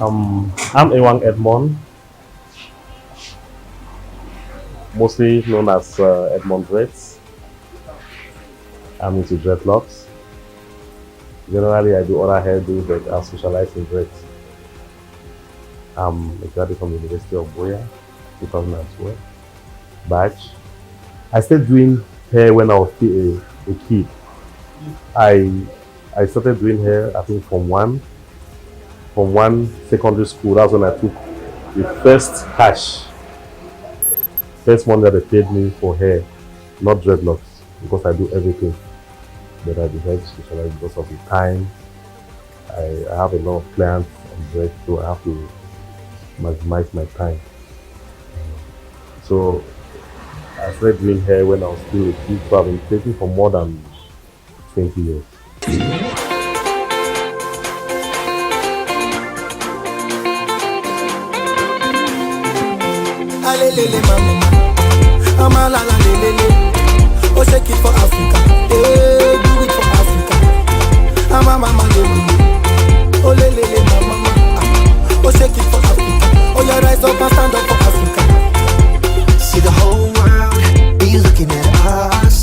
I'm A1 Edmond, mostly known as Edmond Dreads. I'm into dreadlocks. Generally, I do other hairdo, but I specialize in dreads. I'm a graduate from the University of Buea, 2012. Batch. I started doing hair when I was still a kid. I started doing hair, I think, from one secondary school. That's when I took the first cash, first one that they paid me for hair, not dreadlocks, because I do everything. But I decided to specialize because of the time. I have a lot of clients on dread, so I have to maximize my time. So I started doing hair when I was still a kid, so I've been taking for more than 20 years. Oh, shake it for Africa, hey, do it for Africa. Mama, oh, mama, oh, shake it for Africa. Oh, you rise up and stand up for Africa. See the whole world be looking at us,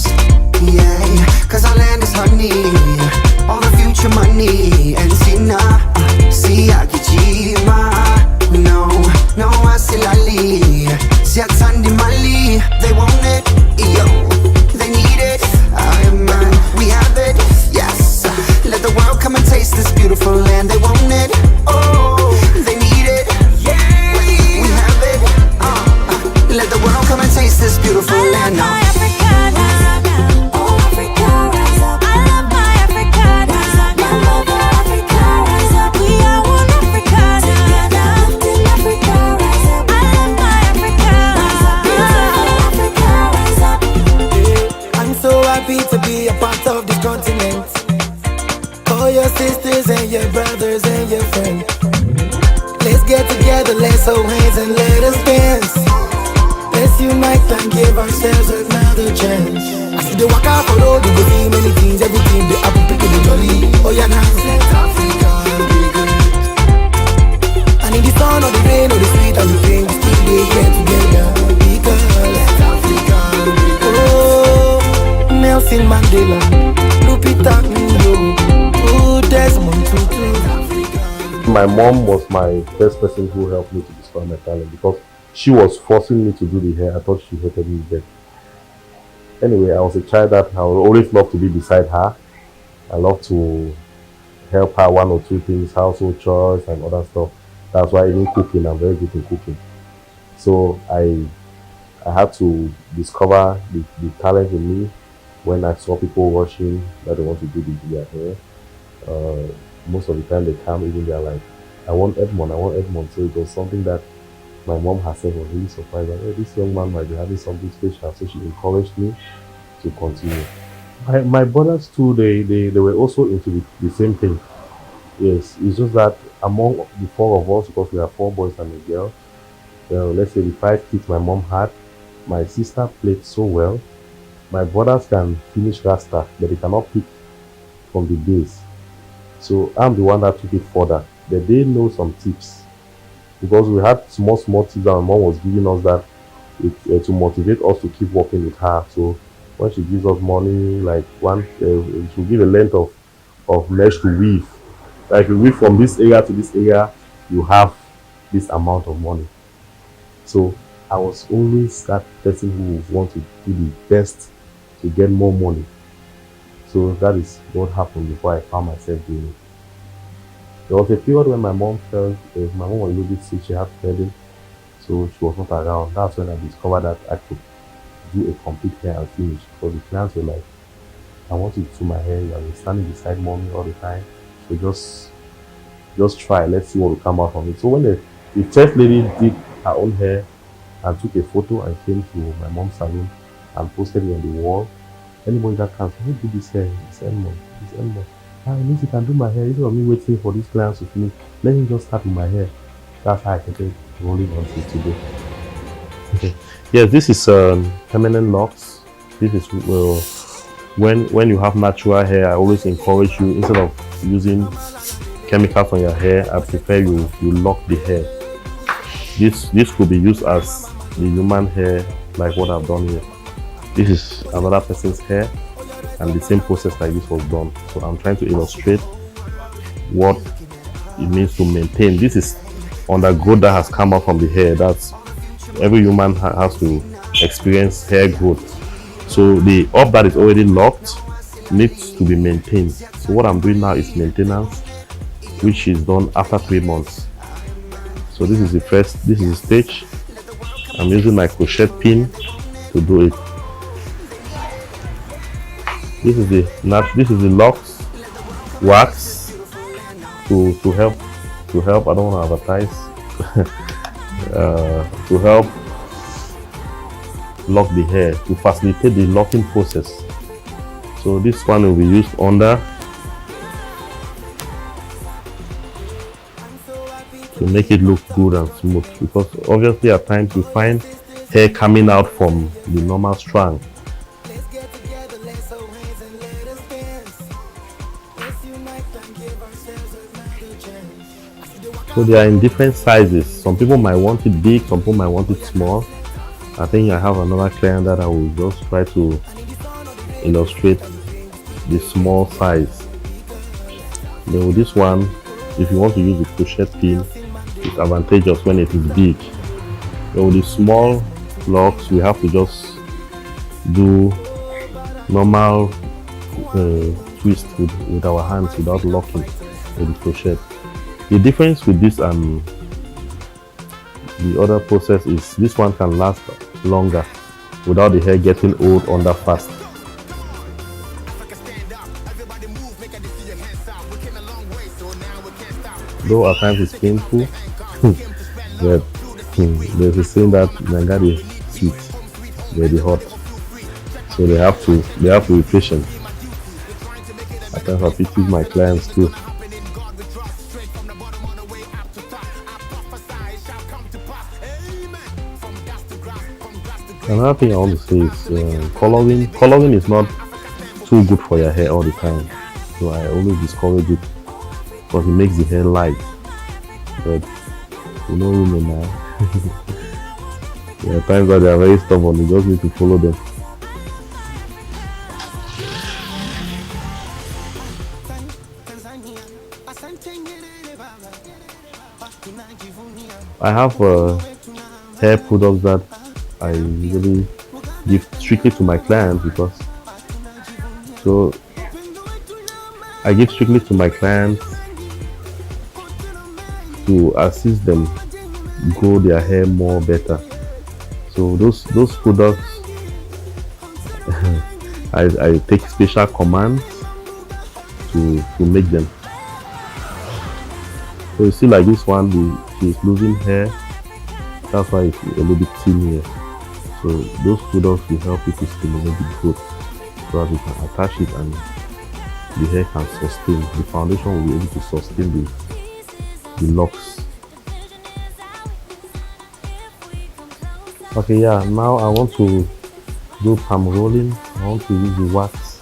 yeah. Cause our land is honey, all the future money. And see I get no, I still Ali. See I turn the Mali, they want it, yo. We have it, yes. Let the world come and taste this beautiful land. They want it, oh, they need it, yeah. We have it, let the world come and taste this beautiful land now. To be a part of this continent. All your sisters and your brothers and your friends, let's get together, let's hold hands and let us dance. Let's unite and give ourselves another chance. I see the walk out for road, you go see many things, everything they happen pretty jolly. Oh yeah, now let Africa be great. And in the sun or the rain or the sweet and the pain, we still they get together because let Africa be great. Oh, Nelson Mandela, Lupita Nyong'o, Desmond Tutu. My mom was my first person who helped me to discover my talent because she was forcing me to do the hair. I thought she hated me dead. Anyway, I was a child that I would always love to be beside her. I love to help her one or two things, household chores and other stuff. That's why even cooking, I'm very good in cooking. So I had to discover the talent in me. When I saw people rushing that they want to do their hair, most of the time they come, even they're like, I want Edmond. So it was something that my mom herself was really surprised. Like, hey, this young man might be having something special. So she encouraged me to continue. My brothers too, they were also into the same thing. Yes, it's just that among the four of us, because we are 4 boys and a girl, let's say the 5 kids my mom had, my sister played so well. My brothers can finish rasta, but they cannot pick from the base. So I'm the one that took it further. But they know some tips. Because we had small tips that my mom was giving us that to motivate us to keep working with her. So when she gives us money, like she'll give a length of mesh to weave. Like you weave from this area to this area, you have this amount of money. So I was always that person who would want to do the best to get more money. So that is what happened before I found myself doing it. There was a period when my mom felt, my mom was a little bit sick, she had flooding, so she was not around. That's when I discovered that I could do a complete hair and finish. So the clients were like, I want you to do my hair, you are standing beside mommy all the time. So just try, let's see what will come out from it. So when the first lady did her own hair and took a photo and came to my mom's salon and posted it on the wall, anybody that comes, who did this hair? It's Edmond. At least you can do my hair. Instead of me waiting for these clients to finish, let me just start with my hair. That's how I started rolling on till today. Okay. Yes, this is permanent locks. This is when you have natural hair, I always encourage you, instead of using chemicals on your hair, I prefer you lock the hair. This could be used as the human hair, like what I've done here. This is another person's hair, and the same process like this was done. So I'm trying to illustrate what it means to maintain. This is undergrowth that has come out from the hair. That's every human has to experience hair growth. So the up that is already locked needs to be maintained. So what I'm doing now is maintenance, which is done after 3 months. So this is the stage. I'm using my crochet pin to do it. This is the locks wax to help. I don't want to advertise. To help lock the hair, to facilitate the locking process. So this one will be used under to make it look good and smooth, because obviously at times you find hair coming out from the normal strand. So they are in different sizes. Some people might want it big, some people might want it small. I think I have another client that I will just try to illustrate the small size. Then with this one, if you want to use the crochet pin, it's advantageous when it is big. Then with the small locks, we have to just do normal twist with our hands without locking with the crochet. The difference with this and the other process is this one can last longer without the hair getting old under fast. Though at times it's painful, but there's a saying that Nanga is sweet, very hot, so they have to be patient. At times I pity my clients too. Another thing I want to say is coloring. Coloring is not too good for your hair all the time, so I always discourage it because it makes the hair light. But you know women now. There are times that they are very stubborn. You just need to follow them. I have hair products that I usually give strictly to my clients, because I give strictly to my clients to assist them grow their hair more better. So those products I take special commands to make them. So you see, like this one, she's losing hair. That's why it's a little bit thin here. So those products will help you to stimulate the growth, so that you can attach it and the hair can sustain. The foundation will be able to sustain the locks. Okay, yeah, now I want to do palm rolling. I want to use the wax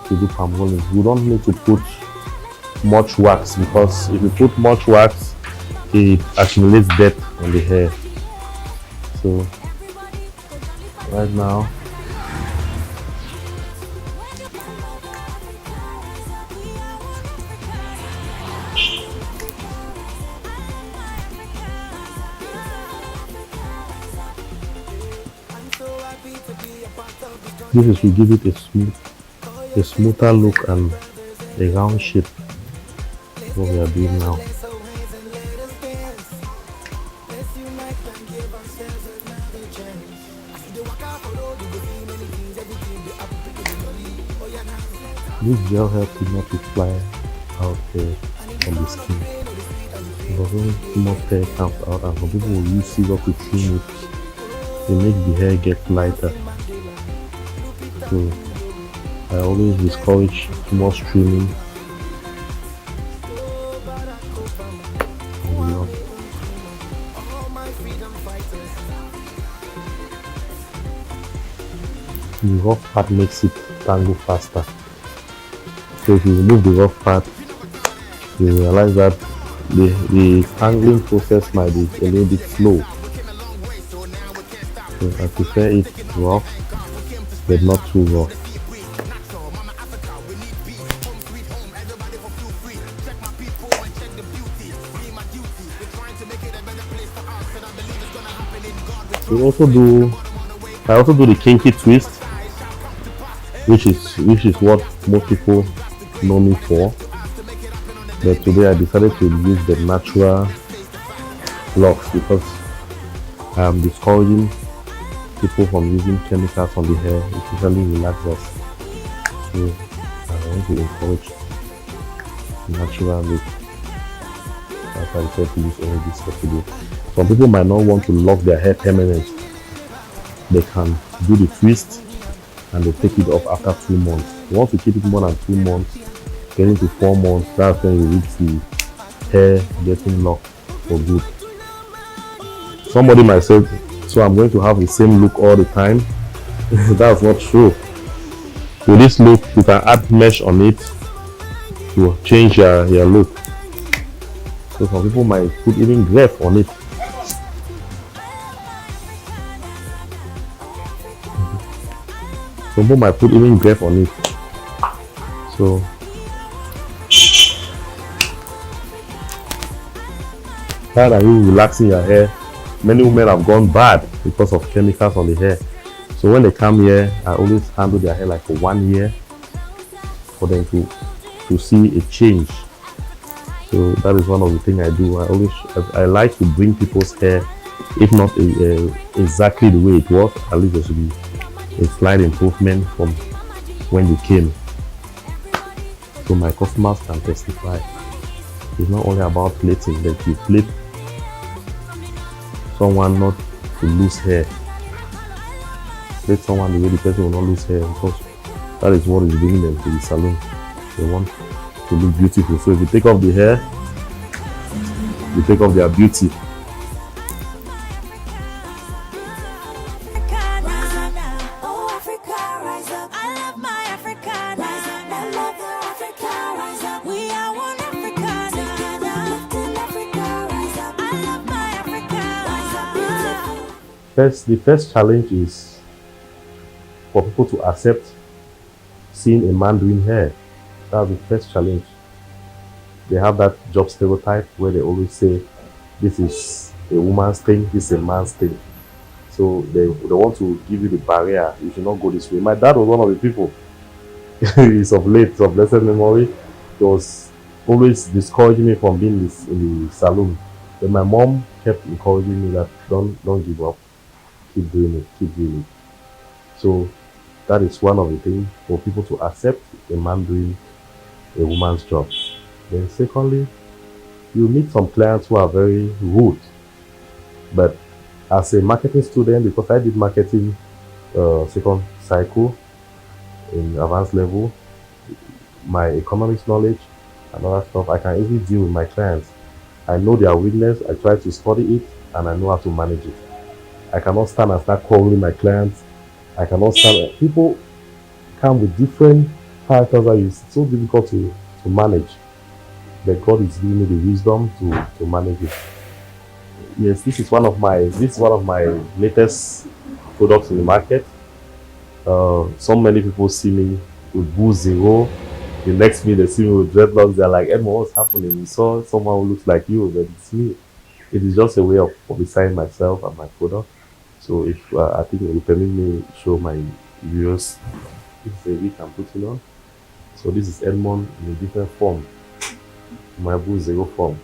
to do palm rolling. You don't need to put much wax, because if you put much wax, it accumulates dirt on the hair. So right now, this is to give it a smoother look and a round shape. What we are doing now. This gel helps you not to fly out there on the skin. Because when too much hair comes out, and some people will use scissors to trim it, they make the hair get lighter. So I always discourage too much trimming. The rough part makes it tangle faster. So if you remove the rough part, you realize that the tangling process might be a little bit slow. So I prefer it rough, but not too rough. We also do. I also do the kinky twist, which is what most people know me for. But today I decided to use the natural locks because I'm discouraging people from using chemicals on the hair. It usually relaxes. So I want to encourage natural look. That's why I decided to use only this for today. Some people might not want to lock their hair permanent. They can do the twist and they take it off after 2 months. Once you keep it more than 2 months, getting to 4 months, that's when you reach the hair getting locked for good. Somebody might say, so I'm going to have the same look all the time. That's not true. With this look, you can add mesh on it to change your look. So some people might put even graph on it. Some people might put even graph on it. So how are you relaxing your hair? Many women have gone bad because of chemicals on the hair. So when they come here, I always handle their hair like for 1 year for them to see a change. So that is one of the things I do. I like to bring people's hair, if not exactly the way it was, at least there should be a slight improvement from when you came. So my customers can testify. It's not only about plating, that you plait someone not to lose hair. Plait someone the way the person will not lose hair, because that is what is bringing them to the salon. They want to look beautiful. So if you take off the hair, you take off their beauty. The first challenge is for people to accept seeing a man doing hair. That's the first challenge. They have that job stereotype where they always say this is a woman's thing, this is a man's thing. So they want to give you the barrier. You should not go this way. My dad was one of the people. He's of blessed memory. He was always discouraging me from being in the salon. But my mom kept encouraging me that don't give up. Keep doing it. So that is one of the things for people to accept a man doing a woman's job. Then secondly, you meet some clients who are very rude. But as a marketing student, because I did marketing second cycle in advanced level, my economics knowledge and other stuff, I can easily deal with my clients. I know their weakness, I try to study it, and I know how to manage it. I cannot stand and start calling my clients. I cannot stand. People come with different characters that is so difficult to manage. But God is giving me the wisdom to manage it. Yes, this is one of my latest products in the market. So many people see me with Buea Zero. The next minute they see me with dreadlocks. They're like, Edmond, what's happening? We saw someone who looks like you, but it's me. It is just a way of publicizing myself and my product. So if I think it will permit me to show my viewers, this is a wig I'm putting on. So this is Edmond in a different form, my Buea Zero form.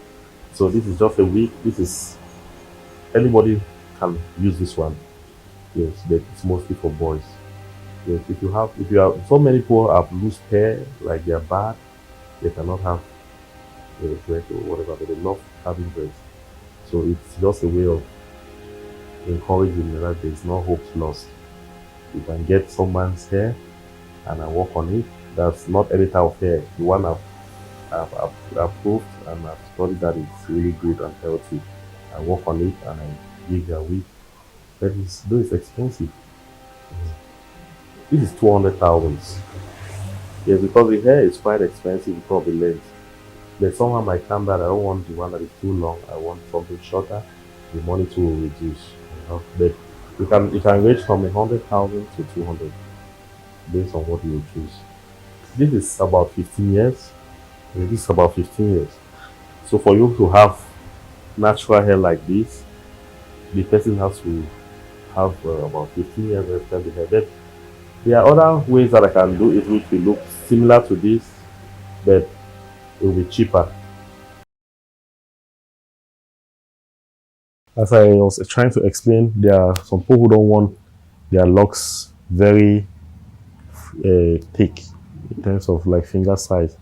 So this is just a wig. This is, anybody can use this one. Yes, but it's mostly for boys. Yes, if you have, so many people have loose hair, like they are bad, they cannot have dread or whatever, but they love having dreads. So it's just a way of encouraging that there is no hope lost. You can get someone's hair and I work on it. That's not any type of hair. The one I've proved and I've studied that it's really good and healthy. I work on it and I give you a wig. But it's expensive. This is 200,000. Yes, because the hair is quite expensive because of the length. But somehow my time that I don't want the one that is too long. I want something shorter. The money too will reduce. But you can range from 100,000 to 200 based on what you will choose. This is about 15 years. This is about 15 years. So for you to have natural hair like this, the person has to have about 15 years left the hair. Then there are other ways that I can do it which will look similar to this, but it will be cheaper. As I was trying to explain, there are some people who don't want their locks very thick in terms of like finger size.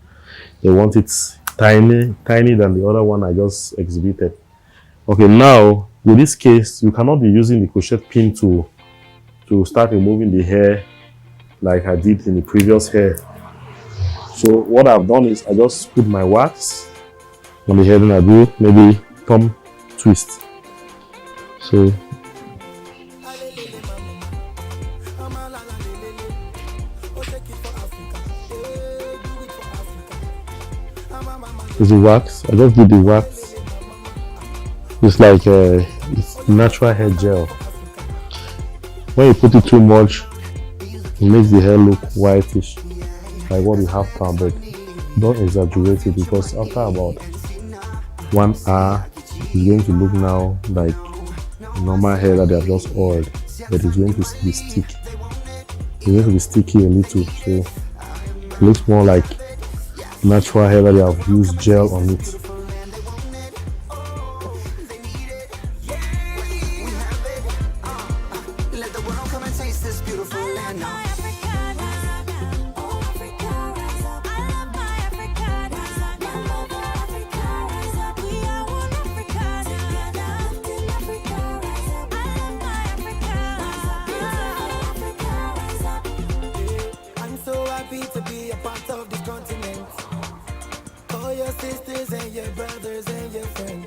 They want it tiny, tiny than the other one I just exhibited. Okay, now with this case, you cannot be using the crochet pin to start removing the hair like I did in the previous hair. So what I've done is I just put my wax on the head and I do maybe thumb twist. So it's the wax. I just did the wax. It's like it's natural hair gel. When you put it too much, it makes the hair look whitish, like what you have now. But don't exaggerate it, because after about 1 hour, it's going to look now like normal hair that they have just oiled, but it's going to be sticky. It's going to be sticky a little, so it looks more like natural hair that they have used gel on it. To be a part of this continent. All your sisters and your brothers and your friends.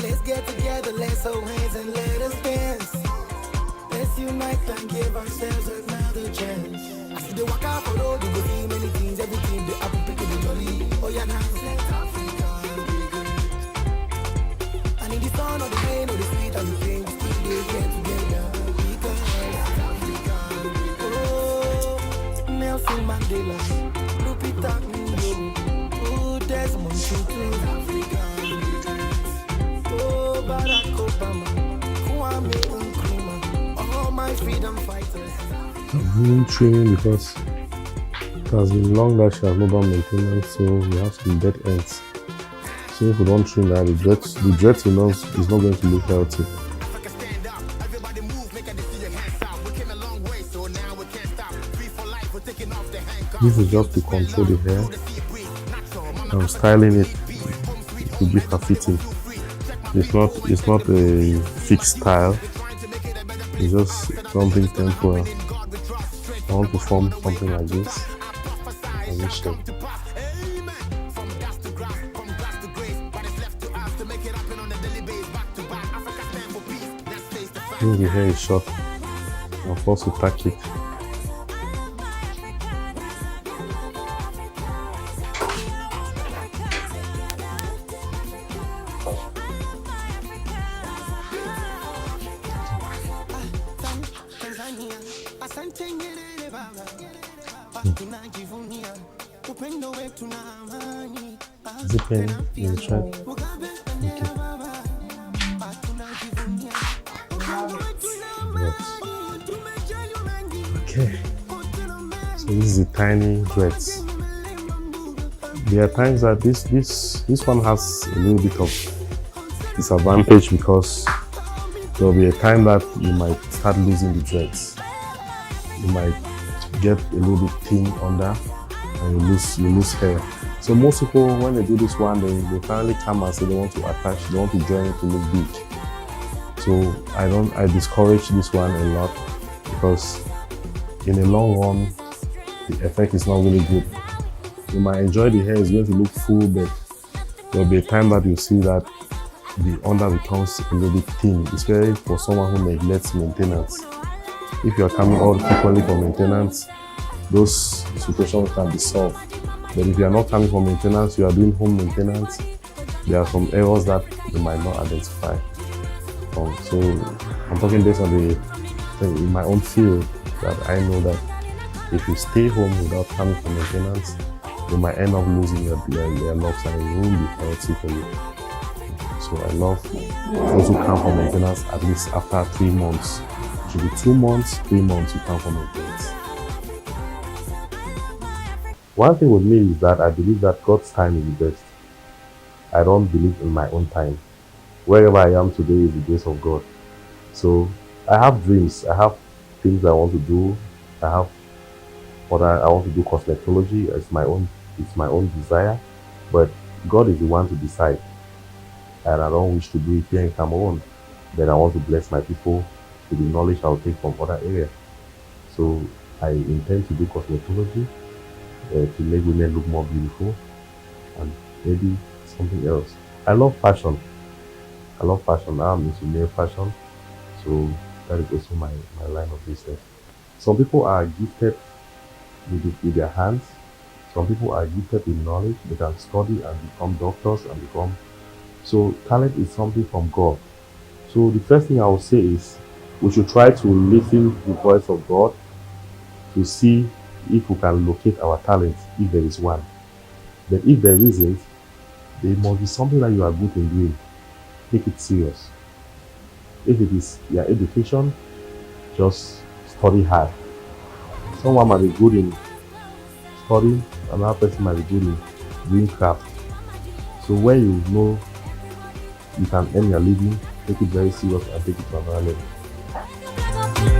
Let's get together, let's hold hands and let us dance. Let's unite and give ourselves another chance. I see the walk out for road, you go see many things, everything they happen picking the jolly. Oh yeah, now let Africa be good. And in the sun or the rain or the sweet or the pain, we still they get together. Because Africa be good. Nelson Mandela, Lupita Nyong'o, oh Desmond Tutu, oh Barack Obama, Kwame Nkrumah, all my freedom fighters. I'm doing trimming because it has been long that she has not done maintenance, so we have some dead ends. So if we don't trim that, the dreads is not going to look healthy. This is just to control the hair. I'm styling it to give her fitting. It's not a fixed style. It's just something temporary. I want to form something like this. And this shape. Since the hair is short, I'm forced to tack it. Zipping in the track. Okay. So this is the tiny dreads. There are times that this one has a little bit of disadvantage because there will be a time that you might start losing the dreads. You might get a little bit thin under and you lose hair. So most people, when they do this one, they finally come and say they want to attach, they want to join it to look big. So I discourage this one a lot because in the long run, the effect is not really good. You might enjoy the hair, it's going to look full, but there will be a time that you see that the under becomes a little bit thin, especially for someone who neglects maintenance. If you are coming all frequently for maintenance, those situations can be solved But if you are not coming for maintenance, you are doing home maintenance, there are some errors that you might not identify. So I'm talking based on the thing in my own field, that I know that if you stay home without coming for maintenance, you might end up losing your locks and it won't be healthy for you. So I love those who come for maintenance at least after 3 months. It should be 2 months, 3 months you come for maintenance. One thing with me is that I believe that God's time is the best. I don't believe in my own time. Wherever I am today is the grace of God. So I have dreams. I have things I want to do. I have what I want to do cosmetology. It's my own desire. But God is the one to decide. And I don't wish to do it here in Cameroon. Then I want to bless my people with the knowledge I'll take from other areas. So I intend to do cosmetology to make women look more beautiful, and maybe something else. I love fashion. I'm into male fashion. So that is also my line of business. Some people are gifted with their hands. Some people are gifted with knowledge. They can study and become doctors and become. So talent is something from God. So the first thing I will say is we should try to listen to the voice of God to see if we can locate our talents, if there is one. But if there isn't, there must be something that you are good in doing. Take it serious. If it is your education, just study hard. Someone might be good in studying, another person might be good in doing craft. So when you know you can earn your living, take it very serious and take it to another level.